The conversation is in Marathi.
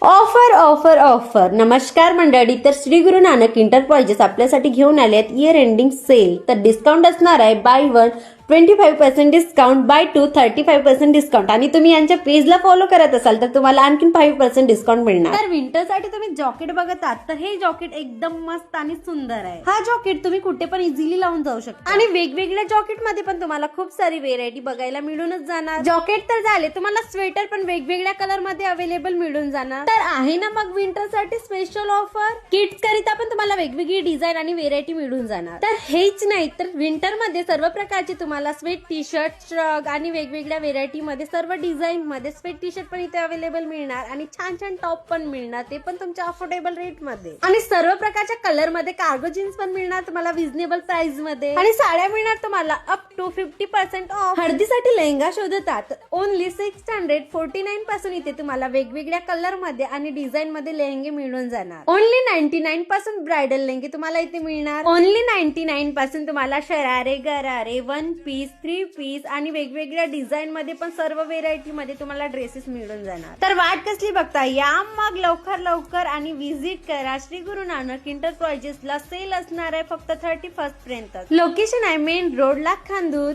Offer offer offer. नमस्कार मंडळी, तर श्री गुरु नानक एंटरप्राइजेस आपल्यासाठी घेऊन आले आहेत इयर एंडिंग सेल. तर डिस्काउंट असणार आहे बाय 1 25% डिस्काउंट, बाय 2 35% डिस्काउंट. आणि तुम्ही यांच्या पेजला फॉलो करत असाल तर तुम्हाला आणखीन 5% डिस्काउंट मिळणार. तर विंटरसाठी तुम्ही जॉकेट बघत आहात तर हे जॉकेट एकदम मस्त आणि सुंदर आहे. हा जॉकेट तुम्ही कुठे पण इझिली लावून जाऊ शकता आणि वेगवेगळ्या जॉकेट मध्ये पण तुम्हाला खूप सारी व्हेरायटी बघायला मिळूनच जाणार. जॉकेट तर झाले, तुम्हाला स्वेटर पण वेगवेगळ्या कलर मध्ये अवेलेबल मिळून जाणार. तर आहे ना मग विंटरसाठी स्पेशल ऑफर. किड्स करिता पण तुम्हाला वेगवेगळी डिझाईन आणि व्हेरायटी मिळून जाणार. तर हेच नाही तर विंटर मध्ये सर्व प्रकारचे तुम्हाला स्वेट टी शर्ट, श्रग आणि वेगवेगळ्या व्हेरायटी मध्ये सर्व डिझाईन मध्ये स्वेट टी शर्ट पण इथे अवेलेबल मिळणार आणि छान छान टॉप पण मिळणार, ते पण तुमच्या अफोर्डेबल रेट मध्ये. आणि सर्व प्रकारच्या कलर मध्ये कार्गो जीन्स पण मिळणार तुम्हाला रिझनेबल प्राइस मध्ये. आणि साड्या मिळणार तुम्हाला अप टू 50% ऑफ. हळदीसाठी लेहंगा शोधतात ओनली 649 पासून इथे तुम्हाला वेगवेगळ्या कलर मध्ये आणि डिझाईन मध्ये लेहंगे मिळून जाणार. ओनली 99 पासून ब्रायडल लेहंगे तुम्हाला इथे मिळणार. ओनली 99 पासून तुम्हाला शरारे, गरारे, 1 पीस, 3 पीस आणि वेगवेगळ्या डिझाईन मध्ये पण सर्व व्हेरायटी मध्ये तुम्हाला ड्रेसेस मिळून जाणार. तर वाट कसली बघता, या मग लवकर लवकर आणि विजिट करा श्री गुरु नानक एंटरप्राइजेस ला. सेल असणार आहे फक्त 31 पर्यंत. लोकेशन आहे मेन रोड लाखांदूर.